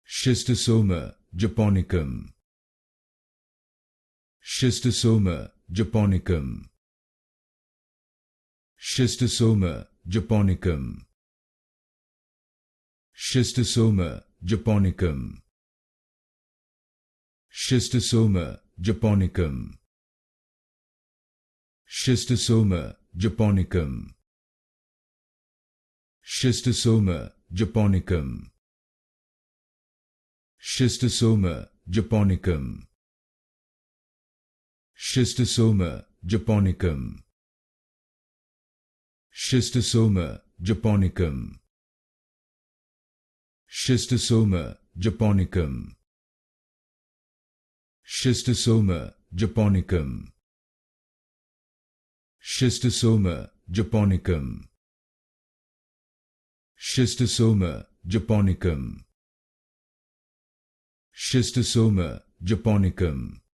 Schistosoma Japonicum. Schistosoma Japonicum. Schistosoma Japonicum. Schistosoma Japonicum. Schistosoma Japonicum. Schistosoma Japonicum. Schistosoma Japonicum. Schistosoma Japonicum. Schistosoma Japonicum. Schistosoma Japonicum. Schistosoma Japonicum. Schistosoma Japonicum. Schistosoma Japonicum. Schistosoma Japonicum. Schistosoma Japonicum.